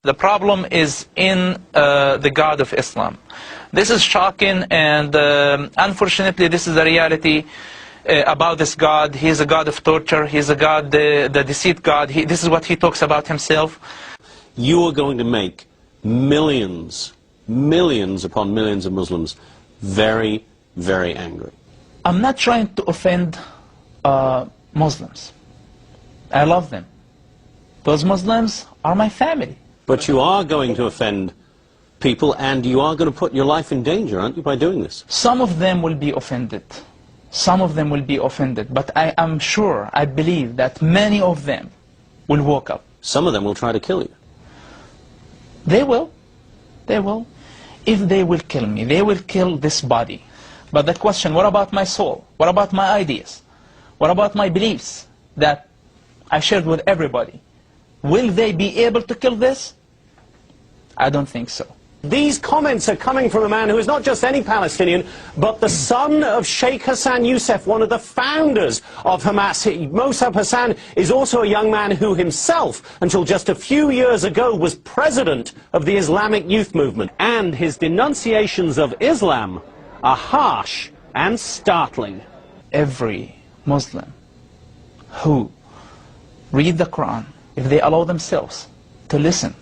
The problem is in the God of Islam. This is shocking, and unfortunately this is the reality about this God. He is a God of torture. He is a God, the deceit God. This is what he talks about himself. You are going to make millions, millions upon millions of Muslims very, very angry. I'm not trying to offend Muslims. I love them. Those Muslims are my family. But you are going to offend people, and you are going to put your life in danger, aren't you, by doing this? Some of them will be offended. Some of them will be offended. But I am sure, I believe that many of them will wake up. Some of them will try to kill you. They will. They will. If they will kill me, they will kill this body. But the question, what about my soul? What about my ideas? What about my beliefs that I shared with everybody? Will they be able to kill this? I don't think so. These comments are coming from a man who is not just any Palestinian, but the son of Sheikh Hassan Youssef, one of the founders of Hamas. Mosab Hassan is also a young man who himself, until just a few years ago, was president of the Islamic Youth Movement. And his denunciations of Islam are harsh and startling. Every Muslim who read the Quran, if they allow themselves to listen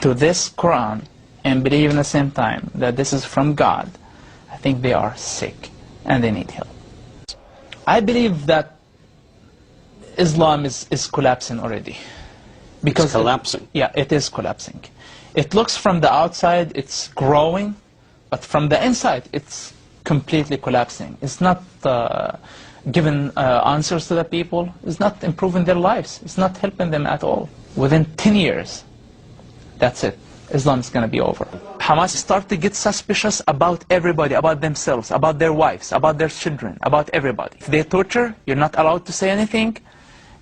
to this Quran and believe in the same time that this is from God, I think they are sick and they need help. I believe that Islam is collapsing already. Because it's collapsing? It is collapsing. It looks from the outside, it's growing, but from the inside, it's completely collapsing. It's not giving answers to the people. It's not improving their lives. It's not helping them at all. Within 10 years, that's it. Islam is going to be over. Hamas start to get suspicious about everybody, about themselves, about their wives, about their children, about everybody. If they torture, you're not allowed to say anything.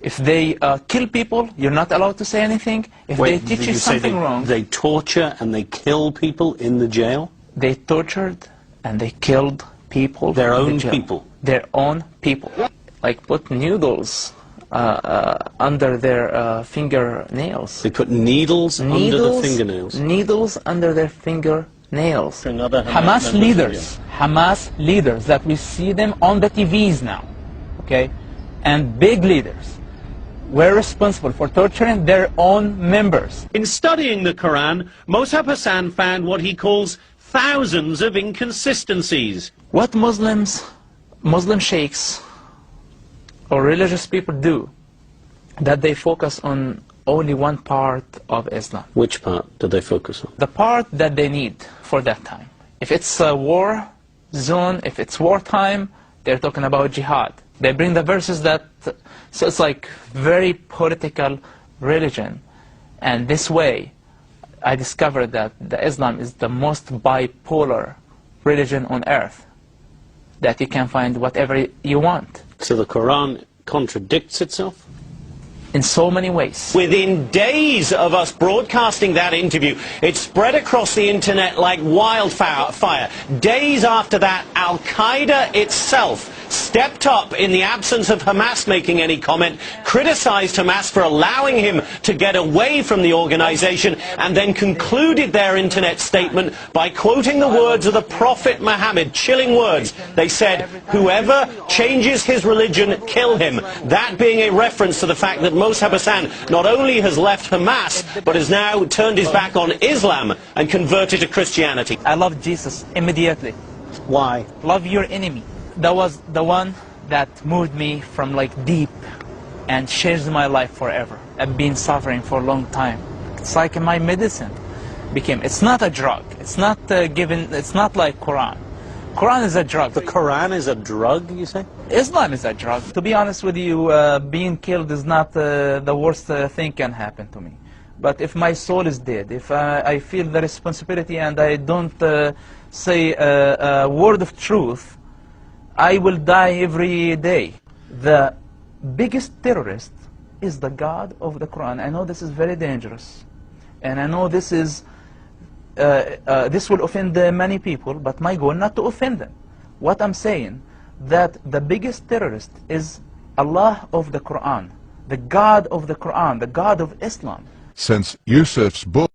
If they kill people, you're not allowed to say anything. If they teach you something wrong... They torture and they kill people in the jail? They tortured and they killed people. Their own people? Their own people. Like put needles under their fingernails. They put needles under the fingernails? Needles under their fingernails. Hamas leaders that we see them on the TVs now, okay, and big leaders were responsible for torturing their own members. In studying the Quran, Mosab Hassan found what he calls thousands of inconsistencies. What Muslim sheikhs or religious people do, that they focus on only one part of Islam. Which part do they focus on? The part that they need for that time. If it's a war zone, if it's wartime, they're talking about jihad. They bring the verses that, so it's like very political religion. And this way, I discovered that the Islam is the most bipolar religion on earth. That you can find whatever you want. So the Quran contradicts itself? In so many ways. Within days of us broadcasting that interview, it spread across the internet like wildfire. Days after that, Al-Qaeda itself stepped up in the absence of Hamas making any comment, criticized Hamas for allowing him to get away from the organization, and then concluded their internet statement by quoting the words of the Prophet Muhammad, chilling words. They said, "Whoever changes his religion, kill him." That being a reference to the fact that Mosab Hassan not only has left Hamas, but has now turned his back on Islam and converted to Christianity. I love Jesus immediately. Why? Love your enemy. That was the one that moved me from like deep and changed my life forever. I've been suffering for a long time. It's like my medicine became. It's not a drug. It's not it's not like Quran. Quran is a drug. The Quran is a drug, you say? Islam is a drug. To be honest with you, being killed is not the worst thing can happen to me. But if my soul is dead, if I feel the responsibility and I don't say a word of truth, I will die every day. The biggest terrorist is the God of the Quran. I know this is very dangerous. And I know this is this will offend many people, but my goal not to offend them. What I'm saying, that the biggest terrorist is Allah of the Quran, the God of the Quran, the God of Islam. Since Yusuf's book